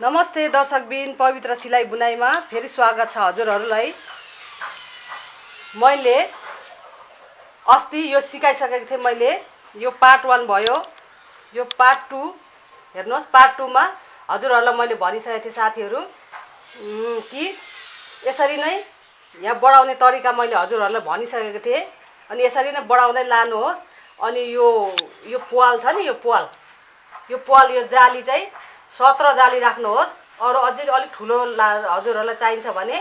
नमस्ते दर्शकबिन, पवित्र सिलाई बुनाइमा फेरि स्वागत छ हजुरहरूलाई। मैले अस्ति यो सिकाइसकेको थिएँ। मैले यो पार्ट 1 भयो, यो पार्ट 2 हेर्नुहोस्। पार्ट 2 मा हजुरहरूलाई मैले भनिसकेको थिएँ साथीहरू कि यसरी नै यहाँ बढाउने तरिका मैले हजुरहरूलाई भनिसकेको थिएँ। अनि यसरी नै बढाउँदै लानुहोस्। अनि यो प्वाल छ नि, यो प्वाल यो जाली चाहिँ 17 जाली राख्नुहोस्। अरू अझै अलिक ठुलो हजुरहरूलाई चाहिन्छ भने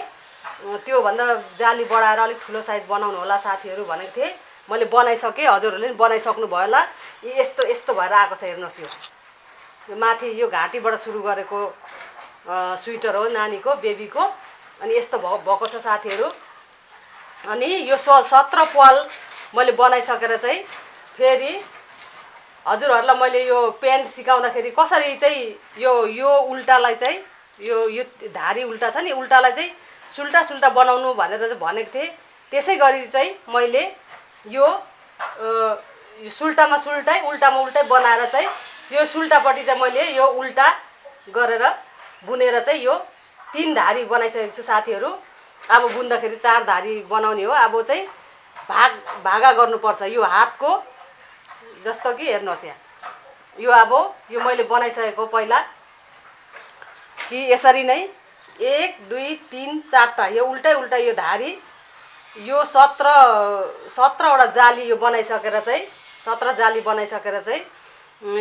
त्यो भन्दा जाली बढाएर अलिक ठुलो साइज बनाउनु होला साथीहरू भनेको थिएँ। मैले बनाइसकेँ, हजुरहरूले पनि बनाइसक्नु भयो होला। यस्तो यस्तो भएर आएको छ हेर्नुहोस्। यो माथि यो घाँटीबाट सुरु गरेको स्वेटर हो, नानीको, बेबीको। अनि यस्तो भएको छ साथीहरू। अनि यो 17 प्वाल मैले बनाइसकेर चाहिँ फेरि हजुरहरूलाई मैले यो पेन्ट सिकाउँदाखेरि कसरी चाहिँ यो उल्टालाई चाहिँ यो धारी उल्टा छ नि, उल्टालाई चाहिँ सुल्टा बनाउनु भनेर चाहिँ भनेको थिएँ। त्यसै गरी चाहिँ मैले यो सुल्टामा सुल्टै उल्टामा उल्टै बनाएर चाहिँ यो सुल्टापट्टि चाहिँ मैले यो उल्टा गरेर बुनेर चाहिँ यो 3 धारी बनाइसकेको छु साथीहरू। अब बुन्दाखेरि 4 धारी बनाउने हो। अब चाहिँ भागा गर्नुपर्छ यो हातको, जस्तो कि हेर्नुहोस् यहाँ यो मैले बनाइसकेको पहिला कि यसरी नै 1 2 3 4टा यो उल्टै यो धारी यो 17वटा जाली यो बनाइसकेर चाहिँ 17 जाली बनाइसकेर चाहिँ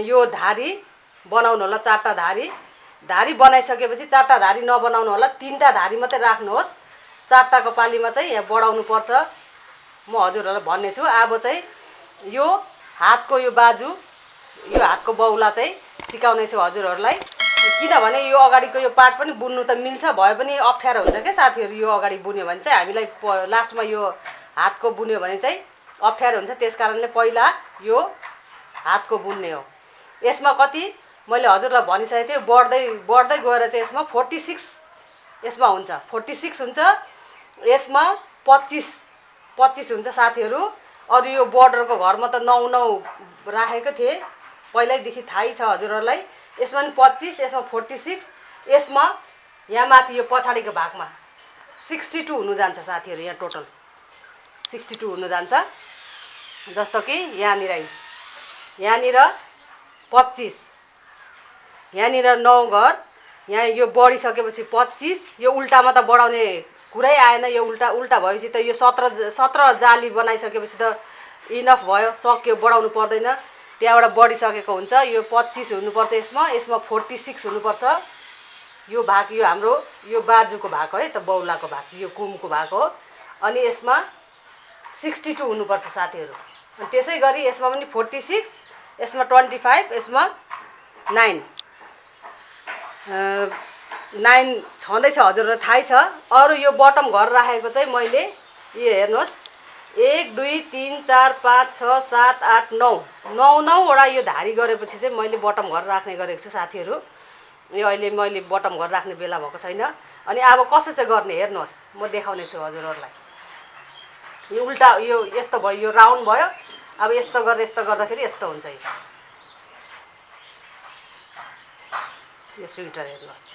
यो धारी बनाउनु होला। 4टा धारी बनाइसकेपछि 4टा धारी नबनाउनु होला, 3टा धारी मात्रै राख्नुहोस्। 4टाको पालीमा चाहिँ यहाँ बढाउनु पर्छ। म हजुरहरूलाई भन्ने छु। अब चाहिँ यो हातको यो बाजु, यो हातको बौला चाहिँ सिकाउने छु हजुरहरूलाई। किनभने यो अगाडिको यो पार्ट पनि बुन्नु त मिल्छ, भए पनि अप्ठ्यारो हुन्छ क्या साथीहरू। यो अगाडि बुन्यो भने चाहिँ हामीलाई लास्टमा यो हातको बुन्यो भने चाहिँ अप्ठ्यारो हुन्छ। त्यस कारणले पहिला यो हातको बुन्ने हो। यसमा कति मैले हजुरलाई भनिसकेको थिएँ, बढ्दै गएर चाहिँ यसमा 46 यसमा हुन्छ, 46 हुन्छ। यसमा 25 हुन्छ साथीहरू। अरू यो बोर्डरको घरमा त 9 राखेको थिएँ पहिल्यैदेखि, थाहै छ हजुरहरूलाई। यसमा पनि 25, यसमा 46, यसमा यहाँ माथि यो पछाडिको भागमा 62 हुनु जान्छ साथीहरू। यहाँ टोटल 62 हुनु जान्छ। जस्तो कि यहाँनिर 25, यहाँनिर 9 घर, यहाँ यो बढिसकेपछि 25, यो उल्टामा त बढाउने कुरै आएन। यो उल्टा भएपछि त यो 17 जाली बनाइसकेपछि त इनफ भयो, सक्यो, बढाउनु पर्दैन। त्यहाँबाट बढिसकेको हुन्छ। यो 25 हुनुपर्छ, यसमा 46 हुनुपर्छ। यो भाग यो हाम्रो यो बाजुको भाग हो है त, बौलाको भाग, यो कुमको भाग हो। अनि यसमा 62 हुनुपर्छ साथीहरू। अनि त्यसै गरी यसमा पनि 46, यसमा 25, यसमा 9 छँदैछ, हजुरलाई थाहै छ। अरू यो बटम घर राखेको चाहिँ मैले यो हेर्नुहोस् 1 2 3 4 5 6 7 8 9वटा यो धारी गरेपछि चाहिँ मैले बटम घर राख्ने गरेको छु साथीहरू। यो अहिले मैले बटम घर राख्ने बेला भएको छैन। अनि अब कसो चाहिँ गर्ने हेर्नुहोस्, म देखाउने छु हजुरहरूलाई। यो उल्टा यो यस्तो भयो, यो राउन्ड भयो। अब यस्तो गर्दाखेरि यस्तो हुन्छ। यो स्वेटर हेर्नुहोस्,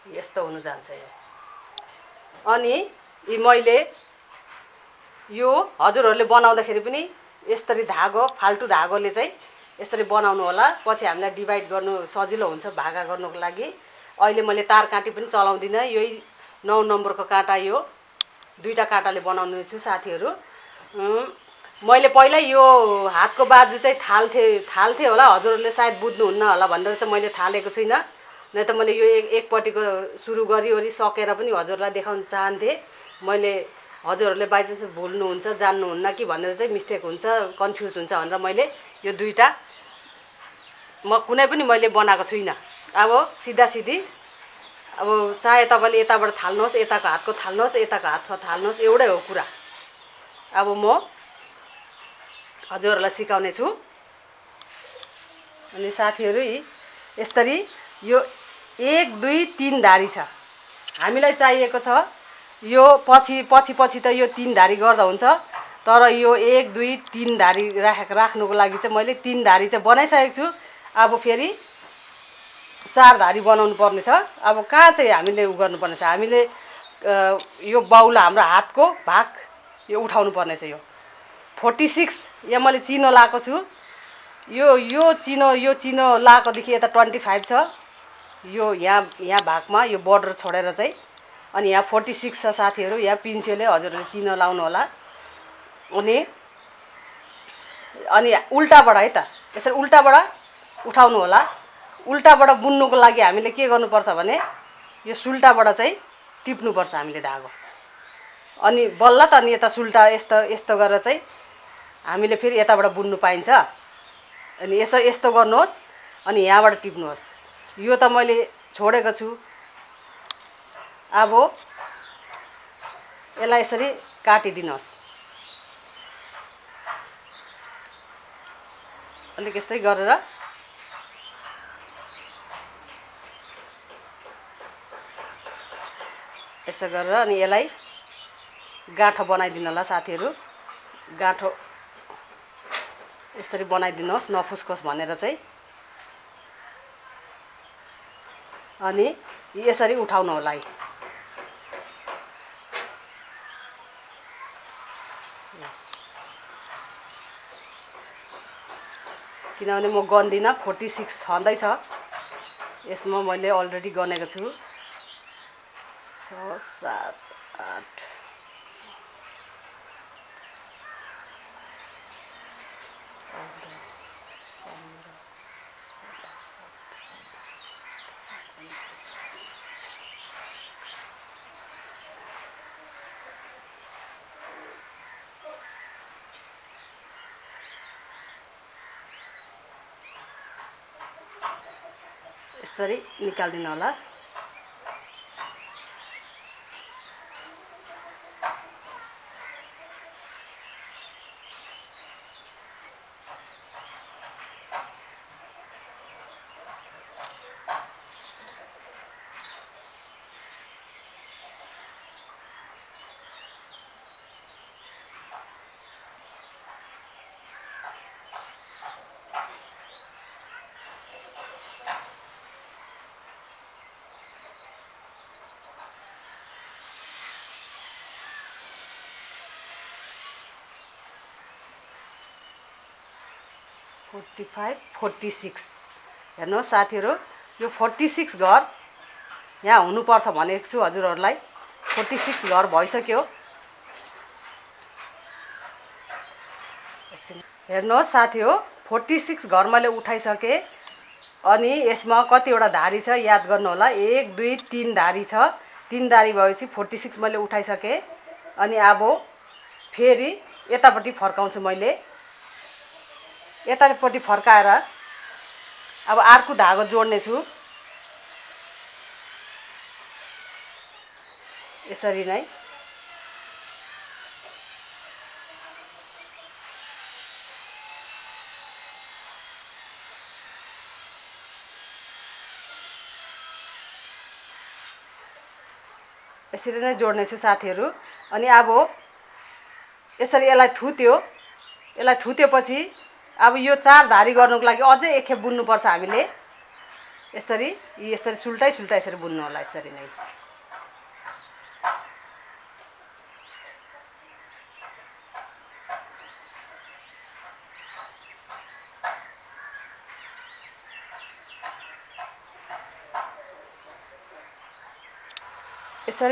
यस्तो हुनु जान्छ यो। अनि मैले यो हजुरहरूले बनाउँदाखेरि पनि यसरी धागो, फाल्टु धागोले चाहिँ यसरी बनाउनु होला। पछि हामीलाई डिभाइड गर्नु सजिलो हुन्छ भागा गर्नुको लागि। अहिले मैले तार काँटी पनि चलाउँदिनँ, यही 9 नम्बरको काँटा, यो 2टा काँटाले बनाउने छु साथीहरू। मैले पहिला यो हातको बाजु चाहिँ थाल्थे होला, हजुरहरूले सायद बुझ्नुहुन्न होला भनेर चाहिँ मैले थालेको छुइनँ। नै त मैले यो एकपट्टिको सुरु गरिवरी सकेर पनि हजुरलाई देखाउन चाहन्थेँ। मैले हजुरहरूले बाइचान्स भुल्नुहुन्छ, जान्नुहुन्न कि भनेर चाहिँ मिस्टेक हुन्छ, कन्फ्युज हुन्छ भनेर मैले यो 2टा कुनै पनि मैले बनाएको छुइनँ। अब सिधी अब चाहे तपाईँले यताबाट थाल्नुहोस्, यताको हातको थाल्नुहोस्, यताको हातको थाल्नुहोस्, एउटै हो कुरा। अब म हजुरहरूलाई सिकाउने छु। अनि साथीहरू यसरी यो 1 2 3 धारी छ, हामीलाई चाहिएको छ यो पछि त यो 3 धारी गर्दा हुन्छ। तर यो 1 2 3 धारी राख्नुको लागि चाहिँ मैले 3 धारी चाहिँ बनाइसकेको छु। अब फेरि 4 धारी बनाउनु पर्ने छ। अब कहाँ चाहिँ हामीले उ गर्नुपर्ने छ, हामीले यो बाउला हाम्रो हातको भाग यो उठाउनु पर्ने छ। यो 46 यहाँ मैले चिनो लाएको छु। यो चिनो लाएकोदेखि यता 25 छ। यो यहाँ भागमा यो बर्डर छोडेर चाहिँ अनि यहाँ 46 छ साथीहरू। यहाँ पिन्सेलले हजुरहरूले चिनो लाउनु होला। अनि उल्टाबाट है त यसरी उल्टाबाट उठाउनु होला। उल्टाबाट बुन्नुको लागि हामीले के गर्नुपर्छ भने यो सुल्टाबाट चाहिँ टिप्नुपर्छ हामीले धागो। अनि बल्ल त अनि यता सुल्टा यस्तो गरेर चाहिँ हामीले फेरि यताबाट बुन्नु पाइन्छ। अनि यस्तो गर्नुहोस् अनि यहाँबाट टिप्नुहोस्। यो त मैले छोडेको छु। अब यसलाई यसरी काटिदिनुहोस्। अलिक यस्तै गरेर यसो गरेर अनि यसलाई गाँठो बनाइदिनु होला साथीहरू। गाँठो यसरी बनाइदिनुहोस् नफुस्कोस् भनेर चाहिँ। अनि यसरी उठाउनु होला है। किनभने म गन्दिनँ, 46 छँदैछ यसमा। मैले अलरेडी गनेको छु 6 7 8 यसरी निकाल्दिनु होला। $45 46 हेर्नुहोस् साथीहरू। यो 46 घर यहाँ हुनुपर्छ भनेको छु हजुरहरूलाई। 46 घर भइसक्यो। हेर्नुहोस् साथी हो, 46 घर मैले उठाइसकेँ। अनि यसमा कतिवटा धारी छ याद गर्नु होला। 1 2 3 धारी छ। 3 धारी भएपछि 46 मैले उठाइसकेँ। अनि अब फेरि यतापट्टि फर्काउँछु मैले। यतापट्टि फर्काएर अब अर्को धागो जोड्ने छु यसरी नै। यसरी नै जोड्ने छु साथीहरू। अनि अब यसरी यसलाई थुत्योपछि अब यो 4 धारी गर्नुको लागि अझै एकखेप बुन्नुपर्छ हामीले। यसरी सुल्टा यसरी बुन्नु होला। यसरी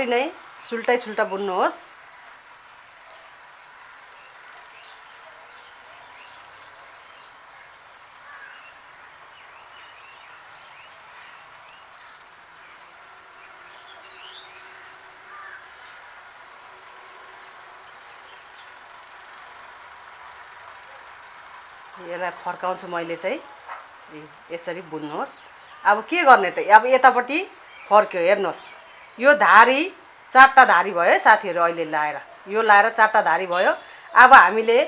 नै सुल्टा बुन्नुहोस्। यसलाई फर्काउँछु मैले चाहिँ। यसरी बुन्नुहोस्। अब के गर्ने त, अब यतापट्टि फर्क्यो हेर्नुहोस्। यो धारी 4टा धारी भयो है साथीहरू। अहिले यो लाएर 4टा धारी भयो। अब हामीले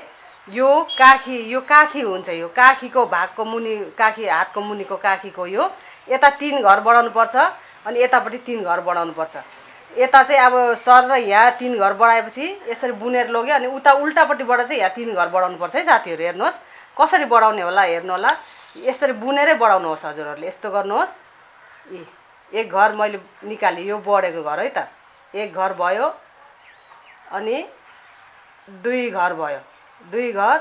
यो काखी हुन्छ। यो काखीको भागको मुनि, काखी हातको मुनिको काखीको यो यता 3 घर बढाउनु पर्छ। अनि यतापट्टि 3 घर बढाउनु पर्छ। यता चाहिँ अब सर र यहाँ 3 घर बढाएपछि यसरी बुनेर लग्यो। अनि उता उल्टापट्टिबाट चाहिँ यहाँ 3 घर बढाउनु पर्छ है साथीहरू। हेर्नुहोस् कसरी बढाउने होला हेर्नु होला। यसरी बुनेरै बढाउनुहोस् हजुरहरूले। यस्तो गर्नुहोस्। एक घर मैले निकालेँ, यो बढेको घर है त। एक घर भयो अनि दुई घर भयो, दुई घर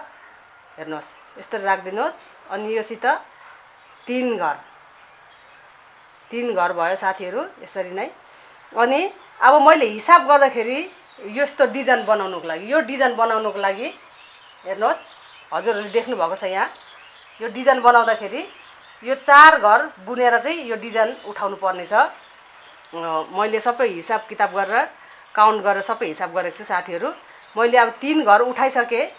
हेर्नुहोस् यसरी राखिदिनुहोस्। अनि योसित तीन घर भयो साथीहरू, यसरी नै। अनि अब मैले हिसाब गर्दाखेरि यस्तो डिजाइन बनाउनुको लागि, यो डिजाइन बनाउनुको लागि हेर्नुहोस् हजुरहरूले देख्नुभएको छ यहाँ, यो डिजाइन बनाउँदाखेरि यो 4 घर बुनेर चाहिँ यो डिजाइन उठाउनु पर्ने छ। मैले सबै हिसाब किताब गरेर काउन्ट गरेर सबै हिसाब गरेको छु साथीहरू। मैले अब 3 घर उठाइसकेँ,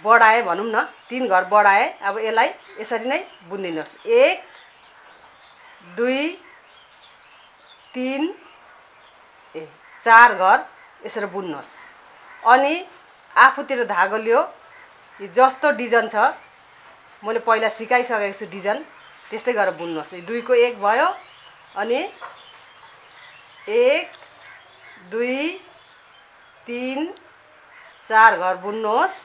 बढाएँ भनौँ न, 3 घर बढाएँ। अब यसलाई यसरी नै बुनिदिनुहोस्। 1 2 3 4 घर यसरी बुन्नुहोस्। अनि आफूतिर धागो लियो, जस्तो डिजाइन छ मैले पहिला सिकाइसकेको छु डिजाइन, त्यस्तै गरेर बुन्नुहोस्। 2 को 1 भयो अनि 1 2 3 4 घर बुन्नुहोस्।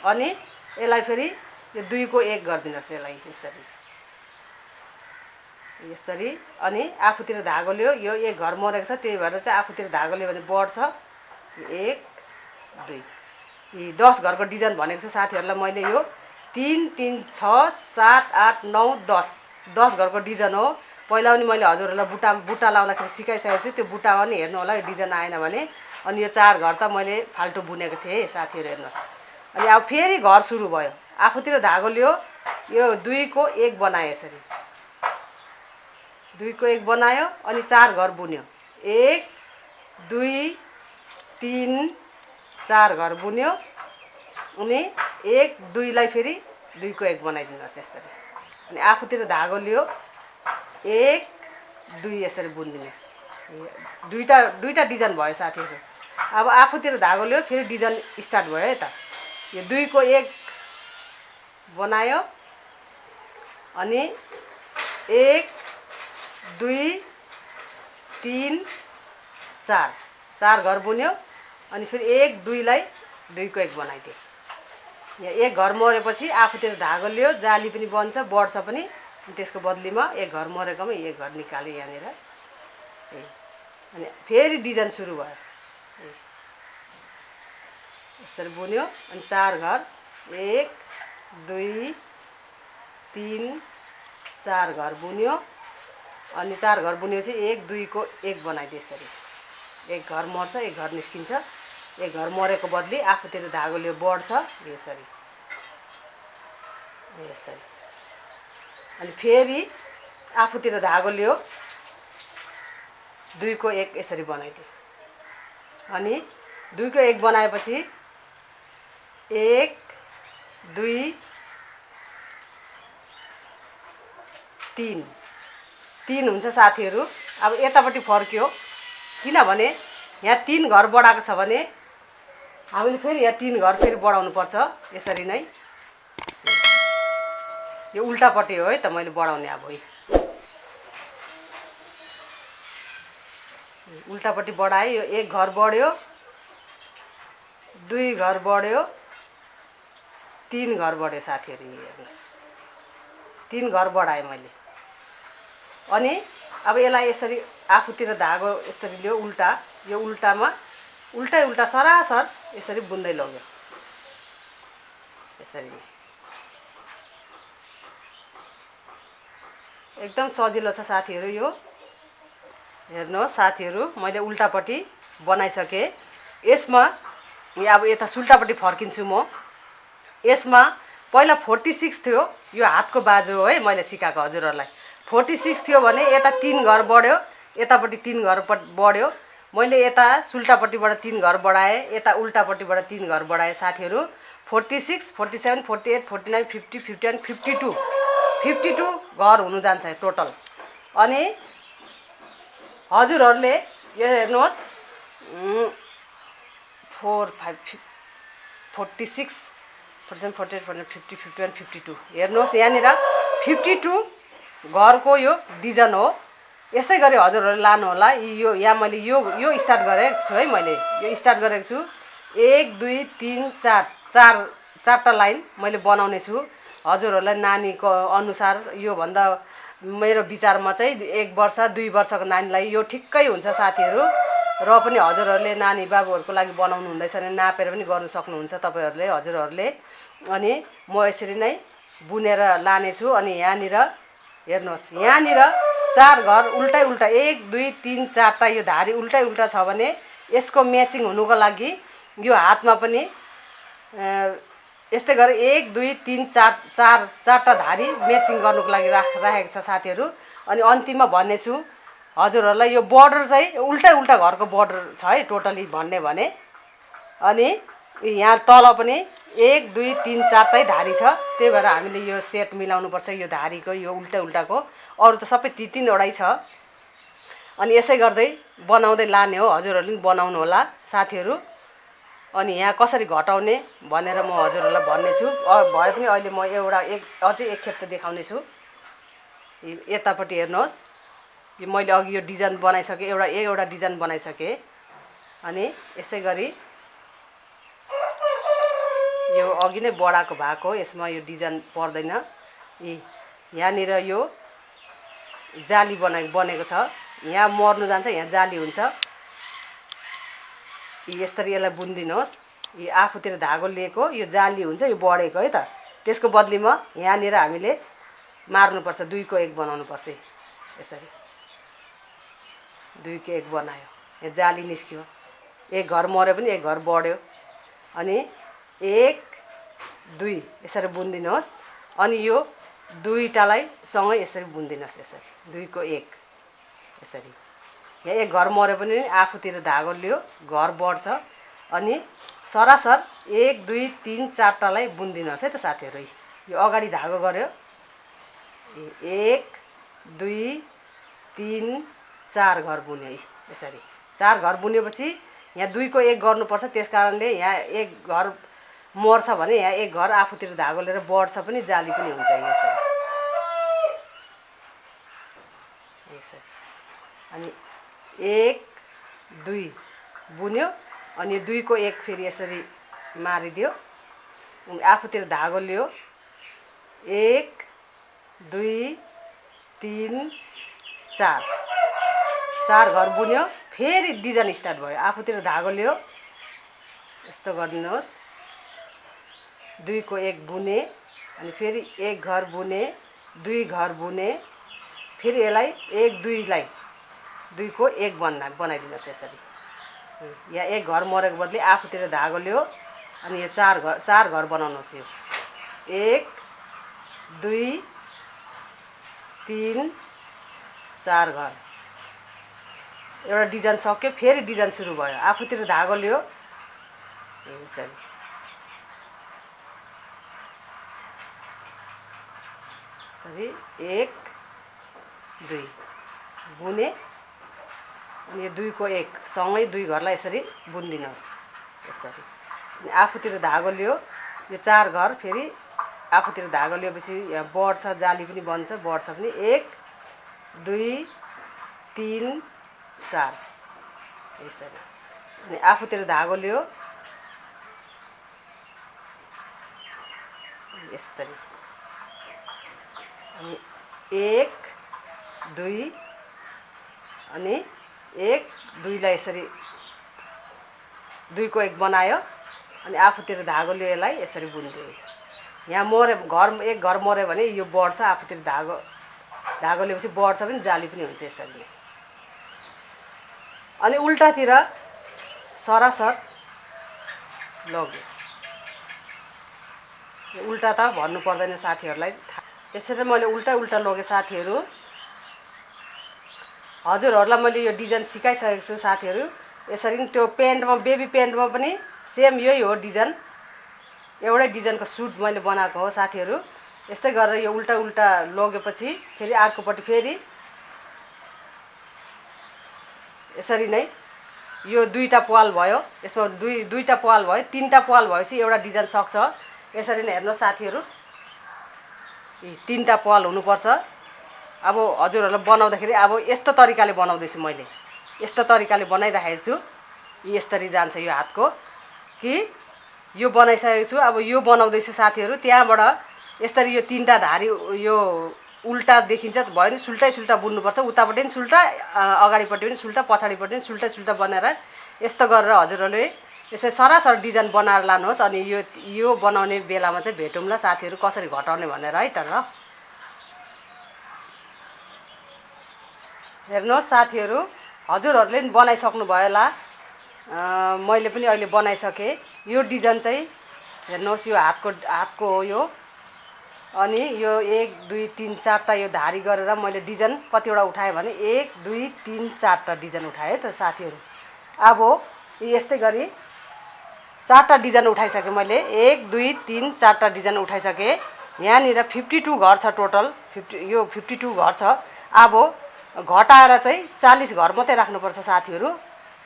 अनि यसलाई फेरि यो 2 को 1 गरिदिनुहोस्। यसलाई यसरी अनि आफूतिर धागो लियो, यो 1 घर मरेको छ, त्यही भएर चाहिँ आफूतिर धागो लियो भने बढ्छ। 1 2 यी 10 घरको डिजाइन भनेको छु साथीहरूलाई मैले। यो 3 3 6 7 8 9 10 घरको डिजाइन हो। पहिला पनि मैले हजुरहरूलाई बुट्टा लाउँदाखेरि सिकाइसकेको छु, त्यो बुट्टा पनि हेर्नु होला, यो डिजाइन आएन भने। अनि यो 4 घर त मैले फाल्टो बुनेको थिएँ साथीहरू, हेर्नुहोस्। अनि अब फेरि घर सुरु भयो, आफूतिर धागो लियो, यो 2 को 1 बनायो, यसरी 2 को 1 बनायो अनि 4 घर बुन्यो। 1 2 3 4 घर बुन्यो। अनि 1 2 लाई फेरि 2 को 1 बनाइदिनुहोस् यसरी। अनि आफूतिर धागो लियो, 1 2 यसरी बुनिदिनुहोस्। दुईटा डिजाइन भयो साथीहरू। अब आफूतिर धागो लियो, फेरि डिजाइन स्टार्ट भयो है त। यो 2 को 1 बनायो अनि 1 2 3 4 घर बुन्यो। अनि फेरि 1 2 लाई 2 को 1 बनाइदियो। यहाँ 1 घर मरेपछि आफूतिर धागो लियो, जाली पनि बन्छ, बढ्छ पनि। त्यसको बदलीमा 1 घर मरेकोमा 1 घर निकाल्यो यहाँनिर। अनि फेरि डिजाइन सुरु भयो, यसरी बुन्यो। अनि 4 घर 1 2 3 4 घर बुन्यो। अनि 4 घर बुनेपछि 1 2 को 1 बनाइदियो यसरी। 1 घर मर्छ, 1 घर निस्किन्छ। 1 घर मरेको बदली आफूतिर धागो लियो, बढ्छ यसरी। अनि फेरि आफूतिर धागो लियो, 2 को 1 यसरी बनाइदियो। अनि 2 को 1 बनाएपछि 1 2 3 हुन्छ साथीहरू। अब यतापट्टि फर्क्यो, किनभने यहाँ 3 घर बढाएको छ भने हामीले फेरि यहाँ 3 घर फेरि बढाउनु पर्छ यसरी नै। यो उल्टापट्टि हो है त मैले बढाउने। अब उल्टापट्टि बढाएँ, यो 1 घर बढ्यो, 2 घर बढ्यो, 3 घर बढ्यो साथीहरू। हेर्नुहोस् 3 घर बढाएँ मैले। अनि अब यसलाई यसरी आफूतिर धागो यसरी लियो, उल्टा, यो उल्टामा उल्टा सरासर यसरी बुन्दै लग्यो यसरी। एकदम सजिलो छ साथीहरू यो। हेर्नुहोस् साथीहरू, मैले उल्टापट्टि बनाइसकेँ। यसमा अब यता सुल्टापट्टि फर्किन्छु म। यसमा पहिला 46 थियो, यो हातको बाजु हो है मैले सिकाएको हजुरहरूलाई। 46 थियो भने यता 3 घर बढ्यो, यतापट्टि 3 घर बढ्यो। मैले यता सुल्टापट्टिबाट 3 घर बढाएँ, यता उल्टापट्टिबाट 3 घर बढाएँ साथीहरू। 46 47 48 49 50 51 52 घर हुनु जान्छ टोटल। अनि हजुरहरूले यो हेर्नुहोस् 4 5 46 47 48 49 50 51 52 हेर्नुहोस् यहाँनिर 52 घरको यो डिजाइन हो। यसै गरी हजुरहरूले लानु होला। यो यहाँ मैले यो स्टार्ट गरेको छु है, मैले यो स्टार्ट गरेको छु। 1 2 3 4 चारवटा लाइन मैले बनाउने छु। हजुरहरूलाई नानीको अनुसार योभन्दा मेरो विचारमा चाहिँ 1 वर्ष 2 वर्षको नानीलाई यो ठिक्कै हुन्छ साथीहरू। र पनि हजुरहरूले नानी बाबुहरूको लागि बनाउनु हुँदैछ भने नापेर पनि गर्नु सक्नुहुन्छ तपाईँहरूले हजुरहरूले। अनि म यसरी नै बुनेर लानेछु। अनि यहाँनिर हेर्नुहोस्, यहाँनिर 4 घर उल्टै उल्टा 1 2 3 4टा यो धारी उल्टै उल्टा छ भने यसको म्याचिङ हुनुको लागि यो हातमा पनि यस्तै गरी 1 2 3 4 चारवटा धारी म्याचिङ गर्नुको लागि राखेको छ साथीहरू। अनि अन्तिममा भन्नेछु हजुरहरूलाई यो बर्डर चाहिँ उल्टै उल्टा घरको बर्डर छ है टोटली भन्ने भने। अनि यहाँ तल पनि 1 2 3 4टै धारी छ, त्यही भएर हामीले यो सेट मिलाउनु पर्छ यो धारीको यो उल्टै उल्टाको। अरू त सबै 3-3वटै छ। अनि यसै गर्दै बनाउँदै लाने हो, हजुरहरूले पनि बनाउनु होला साथीहरू। अनि यहाँ कसरी घटाउने भनेर म हजुरहरूलाई भन्नेछु। भए पनि अहिले म अझै एक खेप त देखाउने छु। यतापट्टि हेर्नुहोस्, यो मैले अघि यो डिजाइन बनाइसकेँ, एउटा डिजाइन बनाइसकेँ। अनि यसै गरी यो अघि नै बढाएको भएको यसमा यो डिजाइन पर्दैन। यहाँनिर यो जाली बनेको छ, यहाँ मर्नु जान्छ, यहाँ जाली हुन्छ। यसरी यसलाई बुनिदिनुहोस्। यो आफूतिर धागो लिएको यो जाली हुन्छ, यो बढेको है त। त्यसको बदलीमा यहाँनिर हामीले मार्नुपर्छ, 2 को 1 बनाउनुपर्छ। यसरी 2 को 1 बनायो, यहाँ जाली निस्क्यो। 1 घर मऱ्यो पनि 1 घर बढ्यो। अनि 1 2 यसरी बुनिदिनुहोस्। अनि यो 2टालाई सँगै यसरी बुनिदिनुहोस्, यसरी 2 को 1 यसरी। यहाँ 1 घर मऱ्यो पनि आफूतिर धागो लियो, घर बढ्छ। अनि सरासर 1 2 3 4टालाई बुनिदिनुहोस् है त साथीहरू। यो अगाडि धागो गऱ्यो, 1 2 3 4 घर बुन्यो यसरी। 4 घर बुनेपछि यहाँ 2 को 1 गर्नुपर्छ। त्यस कारणले यहाँ 1 घर मर्छ भने यहाँ 1 घर आफूतिर धागो लिएर बढ्छ पनि, जाली पनि हुन्छ यसरी। अनि 1 2 बुन्यो। अनि 2 को 1 फेरि यसरी मारिदियो, आफूतिर धागो लियो, 1 2 3 4 घर बुन्यो। फेरि डिजाइन स्टार्ट भयो, आफूतिर धागो लियो, यस्तो गरिदिनुहोस्। 2 को 1 बुने। अनि फेरि 1 घर बुने, 2 घर बुने। फेरि यसलाई 1 2लाई 2 को 1 बनाइदिनुहोस् यसरी। यहाँ 1 घर मरेको बदली आफूतिर धागो लियो। अनि यो 4 घर बनाउनुहोस्। यो 1 2 3 4 घर एउटा डिजाइन सक्यो। फेरि डिजाइन सुरु भयो, आफूतिर धागो लियो यसरी। यसरी 1 2 बुने। अनि यो 2 को 1 सँगै 2 घरलाई यसरी बुनिदिनुहोस् यसरी। अनि आफूतिर धागो लियो, यो 4 घर फेरि आफूतिर धागो लिएपछि यहाँ बढ्छ, जाली पनि बन्छ, बढ्छ पनि। 1 2 3 4 यसरी। अनि आफूतिर धागो लियो यसरी। अनि 1 2 अनि 1 2लाई यसरी 2 को 1 बनायो। अनि आफूतिर धागो लियो, यसलाई यसरी बुनिदियो। यहाँ मऱ्यो घर 1 घर मऱ्यो भने यो बढ्छ, आफूतिर धागो लिएपछि बढ्छ पनि, जाली पनि हुन्छ यसरी। अनि उल्टातिर सरासर लग्यो। उल्टा त भन्नु पर्दैन साथीहरूलाई। यसरी मैले उल्टा लगेँ साथीहरू। हजुरहरूलाई मैले यो डिजाइन सिकाइसकेको छु साथीहरू। यसरी नै त्यो पेन्टमा, बेबी पेन्टमा पनि सेम यही हो डिजाइन। एउटै डिजाइनको सुट मैले बनाएको हो साथीहरू। यस्तै गरेर यो उल्टा लगेपछि फेरि अर्कोपट्टि फेरि यसरी नै यो 2टा पाल भयो। यसमा 2टा पाल भयो, 3टा पाल भएपछि एउटा डिजाइन सक्छ। यसरी नै हेर्नुहोस् साथीहरू, 3टा पाल हुनुपर्छ। अब हजुरहरूलाई बनाउँदाखेरि अब यस्तो तरिकाले बनाउँदैछु मैले, यस्तो तरिकाले बनाइराखेको छु। यसरी जान्छ यो हातको कि यो बनाइसकेको छु। अब यो बनाउँदैछु साथीहरू। त्यहाँबाट यसरी यो तीनटा धारी यो उल्टा देखिन्छ भयो नि, सुल्टै सुल्टा बुन्नुपर्छ। उतापट्टि पनि सुल्टा, अगाडिपट्टि पनि सुल्टा, पछाडिपट्टि पनि सुल्टा सुल्टा बनाएर यस्तो गरेर हजुरहरूले यसरी सरासर डिजाइन बनाएर लानुहोस्। अनि यो बनाउने बेलामा चाहिँ भेटौँला साथीहरू कसरी घटाउने भनेर है त। ल हेर्नुहोस् साथीहरू, हजुरहरूले पनि बनाइसक्नु भयो होला, मैले पनि अहिले बनाइसकेँ। यो डिजाइन चाहिँ हेर्नुहोस्, यो हातको हो यो। अनि यो 1 2 3 4टा यो धारी गरेर मैले डिजाइन कतिवटा उठाएँ भने 1 2 3 4टा डिजाइन उठाएँ है त साथीहरू। अब यस्तै गरी 4टा डिजाइन उठाइसकेँ मैले, 1 2 3 4टा डिजाइन उठाइसकेँ। यहाँनिर 52 घर छ टोटल, यो 52 घर छ। अब घटाएर चाहिँ 40 घर मात्रै राख्नुपर्छ साथीहरू।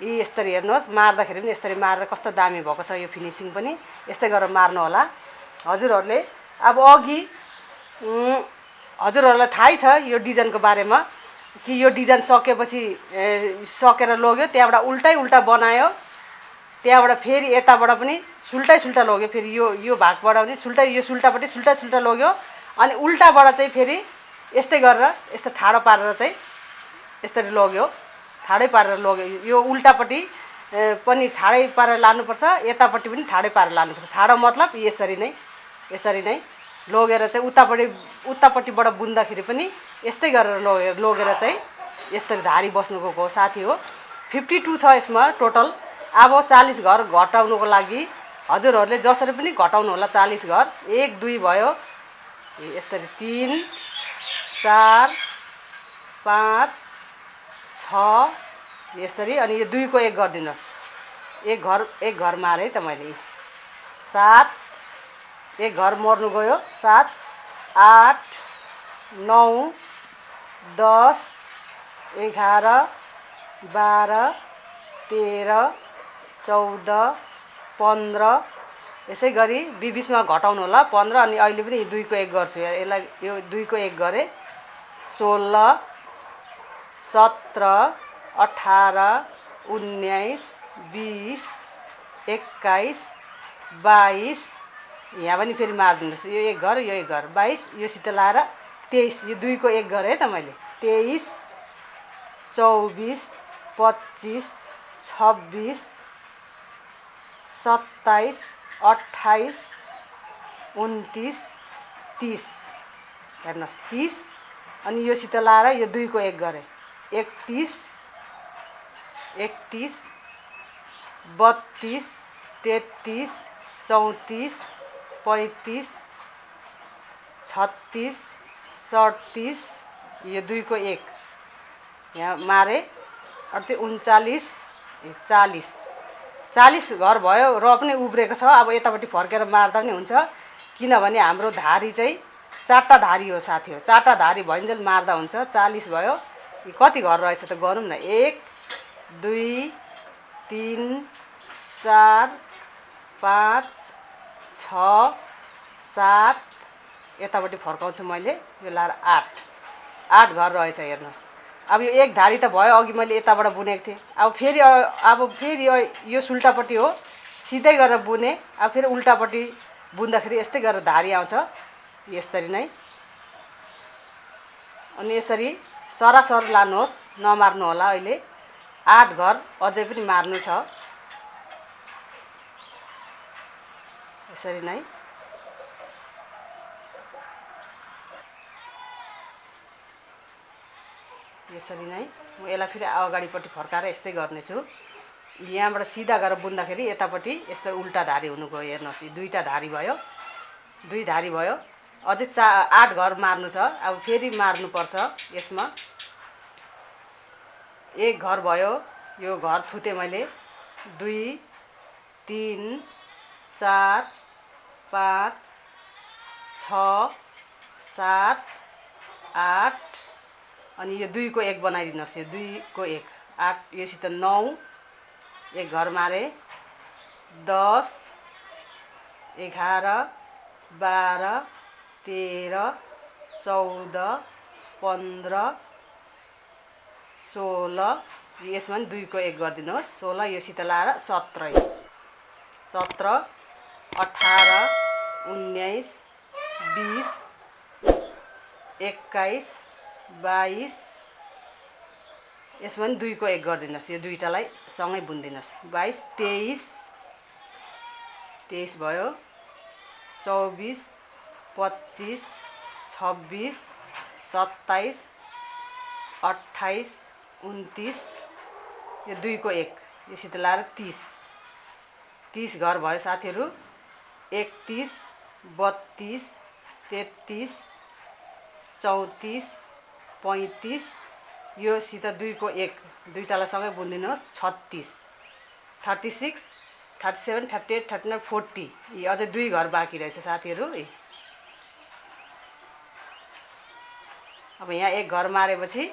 यी यसरी हेर्नुहोस्, मार्दाखेरि पनि यसरी मारेर कस्तो दामी भएको छ। यो फिनिसिङ पनि यस्तै गरेर मार्नु होला हजुरहरूले। अब अघि हजुरहरूलाई थाहै छ यो डिजाइनको बारेमा कि यो डिजाइन सकेपछि सकेर लग्यो, त्यहाँबाट उल्टै उल्टा बनायो, त्यहाँबाट फेरि यताबाट पनि सुल्टै सुल्टा लग्यो, फेरि यो भागबाट पनि सुल्टै, यो सुल्टापट्टि सुल्टा सुल्टा लग्यो। अनि उल्टाबाट चाहिँ फेरि यस्तै गरेर यस्तो ठाडो पारेर चाहिँ यसरी लग्यो, ठाडै पारेर लग्यो। यो उल्टापट्टि पनि ठाडै पारेर लानुपर्छ, यतापट्टि पनि ठाडै पारेर लानुपर्छ। ठाडो मतलब यसरी नै लगेर चाहिँ उतापट्टिबाट बुन्दाखेरि पनि यस्तै गरेर लगेर चाहिँ यसरी धारी बस्नु गएको हो साथी हो। 52 छ यसमा टोटल। अब 40 घर घटाउनुको लागि हजुरहरूले जसरी पनि घटाउनु होला। 40 घर 1 2 भयो, यसरी 3 4 5 6 यसरी। अनि यो 2 को 1 गरिदिनुहोस्, एक घर मारे है त मैले। 7 एक घर मर्नु गयो, 7 8 9 10 11 12 13 14 15 यसै गरी बिचमा घटाउनु होला 15। अनि अहिले पनि 2 को 1 गर्छु, यसलाई यो 2 को 1 गरे 16 17 18 19 20 21 22 यहाँ पनि फेरि मारिदिनुहोस्। यो 1 घर, यो 1 घर 22, यो सित लाएर 23, यो 2 को 1 गरेँ है त मैले। 23 24 25 26 27 28 29 30 हेर्नुहोस् 30। अनि यो सित लाएर यो 2 को 1 गरेँ 31 32 33 34 35 36 37 यो 2 को 1 यहाँ मारे 39 40 घर भयो र पनि उब्रेको छ। अब यतापट्टि फर्केर मार्दा पनि हुन्छ, किनभने हाम्रो धारी चाहिँ 4टा धारी हो साथी हो। 4टा धारी भइन्जेल मार्दा हुन्छ। 40 भयो। कति घर रहेछ त गरौँ न। 1 2 3 4 5 6 7 यतापट्टि फर्काउँछु मैले, यो लाएर 8 घर रहेछ हेर्नुहोस्। अब यो 1 धारी त भयो, अघि मैले यताबाट बुनेको थिएँ। अब फेरि यो सुल्टापट्टि हो, सिधै गरेर बुने। अब फेरि उल्टापट्टि बुन्दाखेरि यस्तै गरेर धारी आउँछ यसरी नै। अनि यसरी सरासर लानुहोस्, नमार्नु होला। अहिले 8 घर अझै पनि मार्नु छ यसरी नै। यसरी नै म यसलाई फेरि अगाडिपट्टि फर्काएर यस्तै गर्नेछु। यहाँबाट सिधा गरेर बुन्दाखेरि यतापट्टि यस्तो उल्टा धारी हुनु गयो हेर्नुहोस्। 2टा धारी भयो, 2 धारी भयो। अझै 8 घर मार्नु छ। अब फेरि मार्नुपर्छ यसमा। 1 घर भयो, यो घर थुतेँ मैले। 2 3 4 5 6 7 8 अनि यो 2 को 1 बनाइदिनुहोस्। यो 2 को 1 8 योसित 9 1 घर मारे 10 11 12 13 14 15 16 यसमा पनि 2 को 1 गरिदिनुहोस्। 16 योसित लाएर 17 18 19 20 21 22 यसमा पनि 2 को 1 गरिदिनुहोस्। यो दुईटालाई सँगै बुनिदिनुहोस्। 22 23 भयो, 24 25 26 27 28 29 यो 2 को 1 योसित लाएर 30 घर भयो साथीहरू। 31 32 33 34 35 योसित 2 को 1 दुईटालाई सँगै बुनिदिनुहोस्। 36 36 37 38 39 40 यी अझै 2 घर बाँकी रहेछ साथीहरू। अब यहाँ 1 घर मारेपछि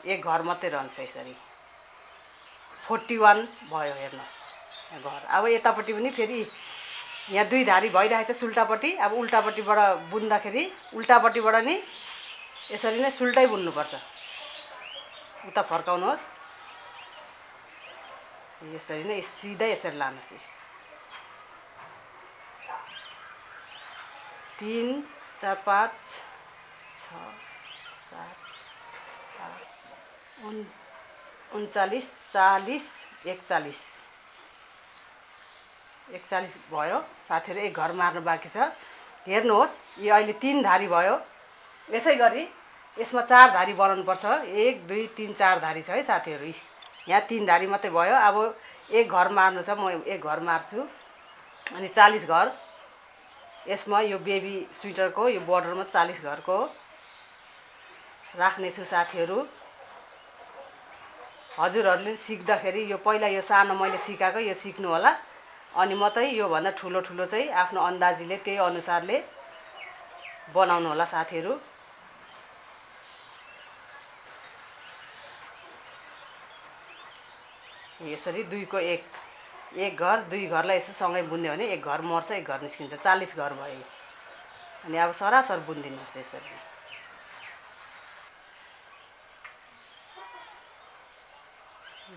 1 घर मात्रै रहन्छ यसरी। 41 भयो हेर्नुहोस् घर। अब यतापट्टि पनि फेरि यहाँ 2 धारी भइरहेको छ सुल्टापट्टि। अब उल्टापट्टिबाट बुन्दाखेरि उल्टापट्टिबाट नि यसरी नै सुल्टै बुन्नुपर्छ। उता फर्काउनुहोस् यसरी नै सिधै यसरी लानुहोस्। 3 4 5 6 7 8 39 40 41 41 भयो साथीहरू। 1 घर मार्नु बाँकी छ। हेर्नुहोस् यो अहिले 3 धारी भयो। यसै गरी यसमा 4 धारी बनाउनु पर्छ। 1 2 3 4 धारी छ है साथीहरू। यहाँ 3 धारी मात्रै भयो। अब 1 घर मार्नु छ। म 1 घर मार्छु अनि 40 घर यसमा यो बेबी स्वेटरको यो बोर्डरमा 40 घरको राख्नेछु साथीहरू। हजुरहरूले सिक्दाखेरि यो पहिला यो सानो मैले सिकाएको यो सिक्नु होला। अनि मात्रै यो भन्दा ठुलो ठुलो चाहिँ आफ्नो अन्दाजीले त्यही अनुसारले बनाउनु होला साथीहरू। यसरी 2 को 1 घर 2 घरलाई यसो सँगै बुन्यो भने 1 घर मर्छ 1 घर निस्किन्छ। 40 घर भयो। अनि अब सरासर बुनिदिनुहोस् यसरी।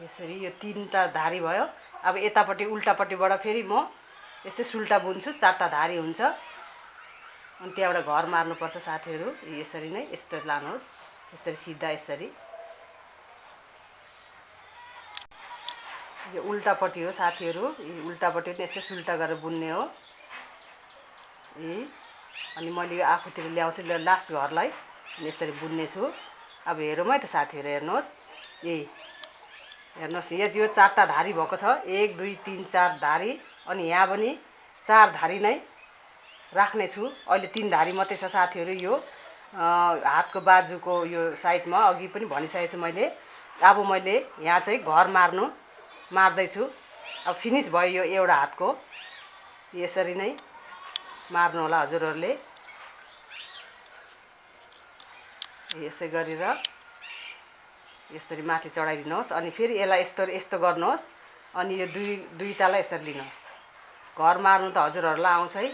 यसरी यो 3टा धारी भयो। अब यतापट्टि उल्टापट्टिबाट फेरि म यस्तै सुल्टा बुन्छु। 4टा धारी हुन्छ अनि त्यहाँबाट घर मार्नुपर्छ साथीहरू। यसरी नै यस्तो लानुहोस् यसरी सिधा यसरी। यो उल्टापट्टि हो साथीहरू। उल्टापट्टि पनि यस्तै सुल्टा गरेर बुन्ने हो। अनि मैले यो आफूतिर ल्याउँछु लास्ट घरलाई यसरी बुन्ने छु। अब हेरौँ है त साथीहरू। हेर्नुहोस् हेर्नुहोस् यो 4टा धारी भएको छ। 1 2 3 4 धारी अनि यहाँ पनि 4 धारी नै राख्नेछु। अहिले 3 धारी मात्रै छ साथीहरू। यो हातको बाजुको यो साइडमा अघि पनि भनिसकेको छु मैले। अब मैले यहाँ चाहिँ घर मार्दैछु। अब फिनिस भयो यो एउटा हातको। यसरी नै मार्नु होला हजुरहरूले। यसै गरेर यसरी माथि चढाइदिनुहोस्। अनि फेरि यसलाई यस्तो गर्नुहोस्। अनि यो दुईटालाई यसरी लिनुहोस्। घर मार्नु त हजुरहरूलाई आउँछ है।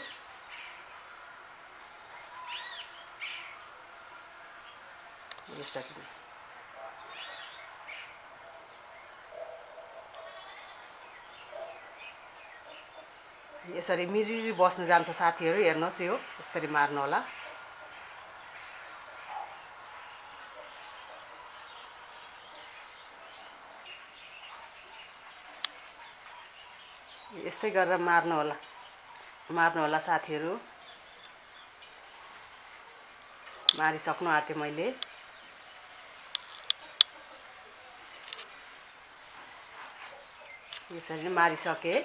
यसरी नै यसरी मिरिरी बस्नु जान्छ साथीहरू। हेर्नुहोस् यो यसरी मार्नु होला। यस्तै गरेर मार्नु होला साथीहरू। मारिसक्नु आँटे मैले। यसरी नै मारिसकेँ।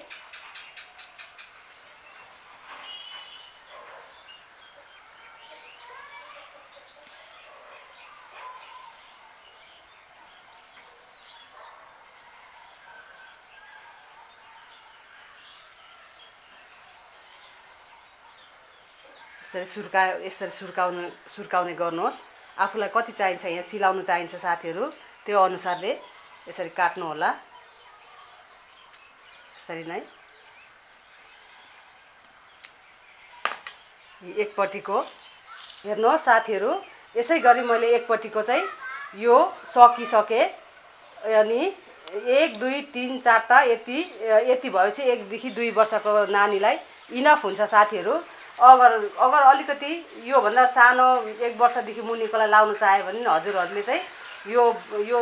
यसरी सुर्काउने गर्नुहोस्। आफूलाई कति चाहिन्छ यहाँ सिलाउनु चाहिन्छ साथीहरू त्यो अनुसारले यसरी काट्नु होला। यसरी नै एकपट्टिको हेर्नुहोस् साथीहरू। यसै गरी मैले एकपट्टिको चाहिँ यो सकिसकेँ। अनि 1 2 3 4टा यति भएपछि 1 देखि 2 वर्षको नानीलाई इनफ हुन्छ साथीहरू। अगर अगर अलिकति योभन्दा सानो 1 वर्षदेखि मुनिकोलाई लाउन चाह्यो भने हजुरहरूले चाहिँ यो यो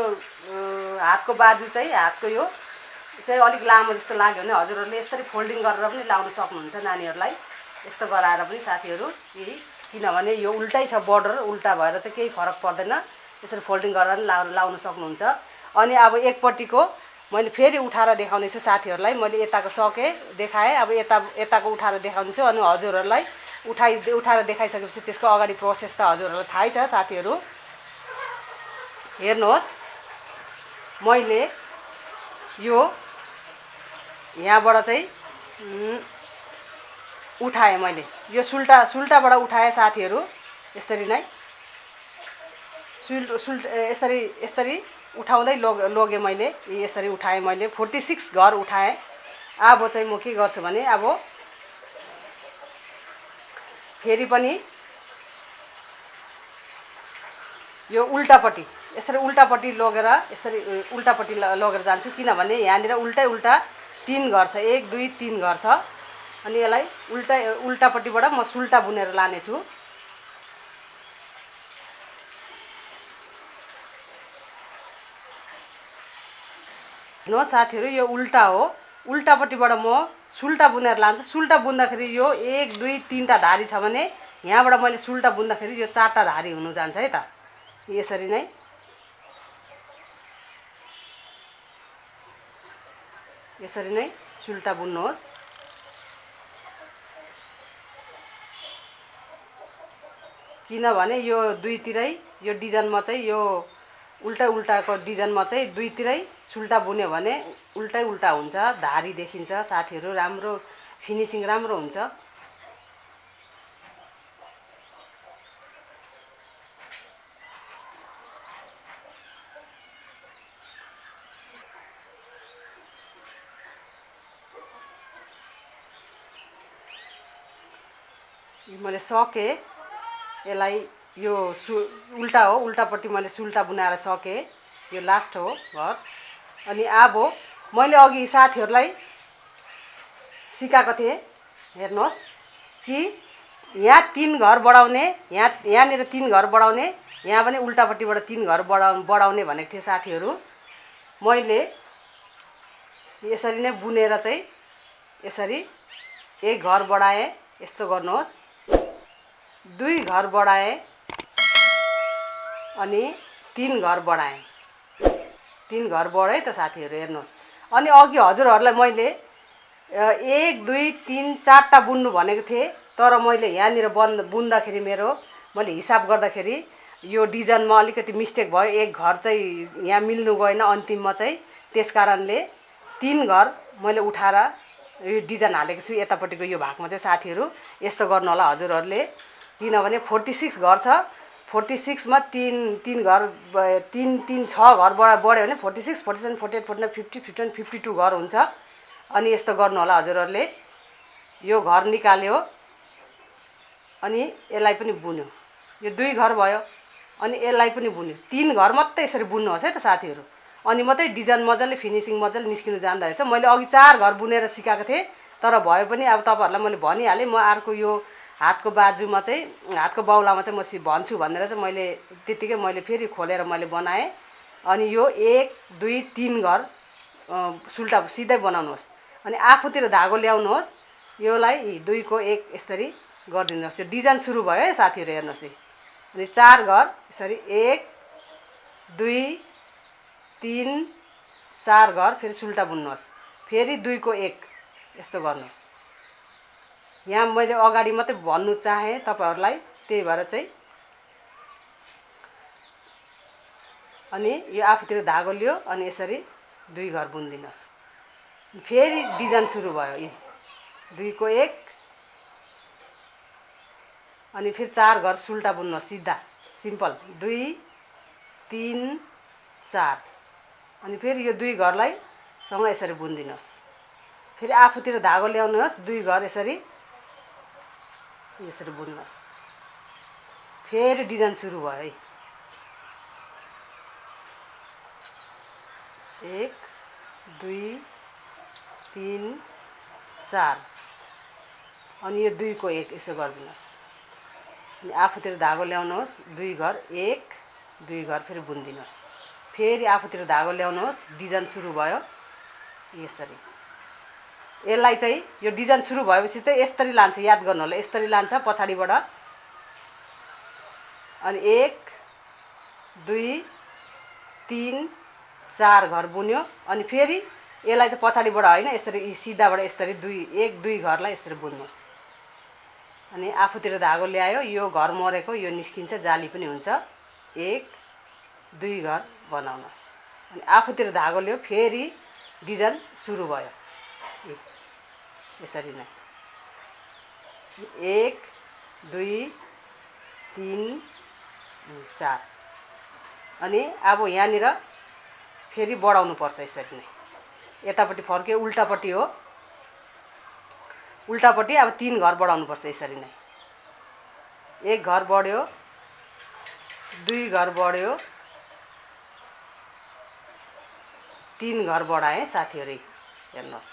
हातको बाजु चाहिँ हातको यो चाहिँ अलिक लामो जस्तो लाग्यो भने हजुरहरूले यसरी फोल्डिङ गरेर पनि लाउन सक्नुहुन्छ नानीहरूलाई। यस्तो गराएर पनि साथीहरू यही, किनभने यो उल्टै छ बर्डर, उल्टा भएर चाहिँ केही फरक पर्दैन। यसरी फोल्डिङ गरेर पनि लाउन सक्नुहुन्छ। अनि अब एकपट्टिको मैले फेरि उठाएर देखाउने छु साथीहरूलाई। मैले यताको सकेँ देखाएँ, अब यताको उठाएर देखाउने छु। अनि हजुरहरूलाई उठाएर देखाइसकेपछि त्यसको अगाडि प्रोसेस त हजुरहरूलाई थाहै छ साथीहरू। हेर्नुहोस्, मैले यो यहाँबाट चाहिँ उठाएँ, मैले यो सुल्टाबाट उठाएँ साथीहरू। यसरी नै यसरी उठाउँदै लगेँ मैले, यसरी उठाएँ मैले। 46 घर उठाएँ। अब चाहिँ म के गर्छु भने अब फेरि पनि यो उल्टापट्टि यसरी उल्टापट्टि लगेर जान्छु, किनभने यहाँनिर उल्टा 3 घर छ, 1 2 3 घर छ। अनि यसलाई उल्टापट्टिबाट म सुल्टा बुनेर लानेछु। हेर्नुहोस् साथीहरू, यो उल्टा हो। उल्टापट्टिबाट म सुल्टा बुनेर लान्छु। सुल्टा बुन्दाखेरि यो 1 2 3टा धारी छ भने यहाँबाट मैले सुल्टा बुन्दाखेरि यो 4टा धारी हुनु जान्छ है त। यसरी नै सुल्टा बुन्नुहोस्। किनभने यो दुईतिरै यो डिजाइनमा चाहिँ यो उल्टाको डिजाइनमा चाहिँ दुईतिरै सुल्टा बुन्यो भने उल्टै हुन्छ, धारी देखिन्छ साथीहरू, राम्रो फिनिसिङ राम्रो हुन्छ। मैले सकेँ यसलाई। यो उल्टा हो, उल्टापट्टि मैले सुल्टा बुनाएर सकेँ। यो लास्ट हो घर। अनि अब मैले अघि साथीहरूलाई सिकाएको थिएँ, हेर्नुहोस् कि यहाँ 3 घर बढाउने, यहाँनिर 3 घर बढाउने, यहाँ पनि उल्टापट्टिबाट 3 घर बढाउने भनेको थिएँ साथीहरू। मैले यसरी नै बुनेर चाहिँ यसरी 1 घर बढाएँ। यस्तो गर्नुहोस्। 2 घर बढाएँ अनि 3 घर बढाएँ। 3 घर बढेँ त साथीहरू, हेर्नुहोस्। अनि अघि हजुरहरूलाई मैले 1 2 3 4टा बुन्नु भनेको थिएँ, तर मैले यहाँनिर बुन्दाखेरि मैले हिसाब गर्दाखेरि यो डिजाइनमा अलिकति मिस्टेक भयो। 1 घर चाहिँ यहाँ मिल्नु गएन अन्तिममा चाहिँ, त्यस कारणले 3 घर मैले उठाएर यो डिजाइन हालेको छु यतापट्टिको यो भागमा चाहिँ साथीहरू। यस्तो गर्नु होला हजुरहरूले, किनभने 46 घर छ। 46 मा 3 घर 6 घर बढ्यो भने 46 47 48 49 50 51 52 घर हुन्छ। अनि यस्तो गर्नु होला हजुरहरूले। यो घर निकाल्यो अनि यसलाई पनि बुन्यो, यो 2 घर भयो। अनि यसलाई पनि बुन्यो। 3 घर मात्रै यसरी बुन्नुहोस् है त साथीहरू। अनि मात्रै डिजाइन मजाले फिनिसिङ मजाले निस्किनु जाँदो रहेछ। मैले अघि 4 घर बुनेर सिकाएको थिएँ, तर भयो पनि अब तपाईँहरूलाई मैले भनिहालेँ। म अर्को यो हातको बाजुमा चाहिँ, हातको बाहुलामा चाहिँ म भन्छु भनेर चाहिँ मैले त्यतिकै मैले फेरि खोलेर मैले बनाएँ। अनि यो 1 2 3 घर सुल्टा सिधै बनाउनुहोस्। अनि आफूतिर धागो ल्याउनुहोस्। योलाई 2 को 1 यसरी गरिदिनुहोस्। यो डिजाइन सुरु भयो है साथीहरू, हेर्नुहोस्। अनि 4 घर यसरी 1 2 3 4 घर फेरि सुल्टा बुन्नुहोस्। फेरि 2 को 1 यस्तो गर्नुहोस्। यहाँ मैले अगाडि मात्रै भन्नु चाहेँ तपाईहरूलाई, त्यही भएर चाहिँ। अनि यो आफूतिर धागो लियो अनि यसरी 2 घर बुनिदिनुहोस्। फेरि डिजाइन सुरु भयो। 2 को 1 अनि फेरि 4 घर सुल्टा बुन्नुहोस् सिधा सिम्पल। 2 3 4 अनि फेरि यो 2 घरलाई सँग यसरी बुनिदिनुहोस्। फेरि आफूतिर धागो ल्याउनुहोस्। 2 घर यसरी बुन्नुहोस्। फेरि डिजाइन सुरु भयो है। 1 2 3 4 अनि यो 2 को 1 यसो गरिदिनुहोस्। अनि आफूतिर धागो ल्याउनुहोस्, 2 घर 1 2 घर फेरि बुनिदिनुहोस्। फेरि आफूतिर धागो ल्याउनुहोस्, डिजाइन सुरु भयो यसरी। यसलाई चाहिँ यो डिजाइन सुरु भएपछि चाहिँ यसरी लान्छ, याद गर्नु होला, यसरी लान्छ पछाडिबाट। अनि 1 2 3 4 घर बुन्यो। अनि फेरि यसलाई चाहिँ पछाडिबाट होइन, यसरी सिधाबाट यसरी 1 2 घरलाई यसरी बुन्नुहोस्। अनि आफूतिर धागो ल्यायो, यो घर मरेको यो निस्किन्छ, जाली पनि हुन्छ। 1 2 घर बनाउनुहोस्। अनि आफूतिर धागो ल्यायो, फेरि डिजाइन सुरु भयो यसरी नै। 1 2 3 4। अनि अब यहाँनिर फेरि बढाउनु पर्छ यसरी नै। यतापट्टि फर्क्यो, उल्टापट्टि हो, उल्टापट्टि अब 3 घर बढाउनु पर्छ यसरी नै। 1 घर बढ्यो, 2 घर बढ्यो, 3 घर बढाएँ साथीहरू, हेर्नुहोस्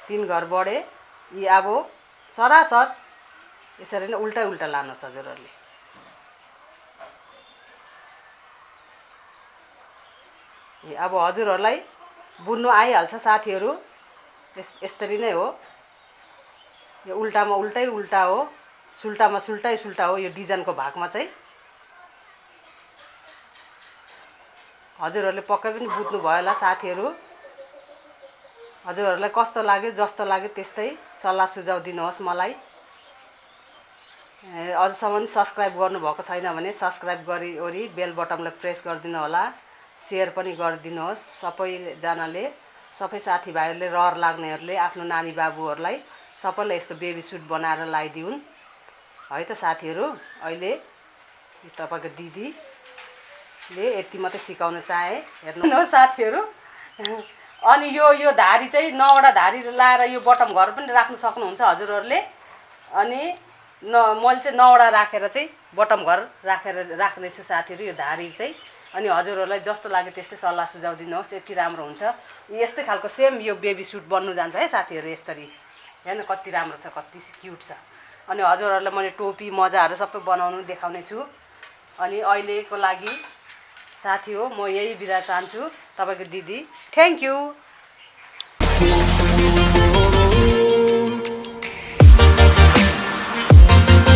3 घर बढे। यी अब सरासर यसरी नै उल्टा उल्टा लानुहोस् हजुरहरूले। अब हजुरहरूलाई बुन्नु आइहाल्छ साथीहरू, यसरी नै हो। यो उल्टामा उल्टै उल्टा हो, सुल्टामा सुल्टै सुल्टा हो। यो डिजाइनको भागमा चाहिँ हजुरहरूले पक्कै पनि बुझ्नु भयो होला साथीहरू। हजुरहरूलाई कस्तो लाग्यो, जस्तो लाग्यो त्यस्तै सल्लाह सुझाउ दिनुहोस् मलाई। अझसम्म सब्सक्राइब गर्नुभएको छैन भने सब्सक्राइब गरिओरी बेल बटनलाई प्रेस गरिदिनु होला। सेयर पनि गरिदिनुहोस् सबैजनाले, सबै साथीभाइहरूले, रहर लाग्नेहरूले आफ्नो नानी बाबुहरूलाई सबैलाई यस्तो बेबी सुट बनाएर लगाइदिउन् है त साथीहरू। अहिले तपाईँको दिदीले यति मात्रै सिकाउन चाहे, हेर्नुहोस् साथीहरू। अनि यो धारी चाहिँ 9वटा धारी लाएर यो बटम घर पनि राख्नु सक्नुहुन्छ हजुरहरूले। अनि मैले चाहिँ 9वटा राखेर चाहिँ बटम घर राख्नेछु साथीहरू यो धारी चाहिँ। अनि हजुरहरूलाई जस्तो लाग्यो त्यस्तै सल्लाह सुझाउ दिनुहोस्, यति राम्रो हुन्छ। यस्तै खालको सेम यो बेबी सुट बन्नु जान्छ है साथीहरू यसरी। हेर्नु कति राम्रो छ, कति क्युट छ। अनि हजुरहरूलाई मैले टोपी मजाहरू सबै बनाउनु देखाउने छु। अनि अहिलेको लागि साथी हो, म यही बिदा चाहन्छु। तपाईँको दिदी, थ्याङ्क यू।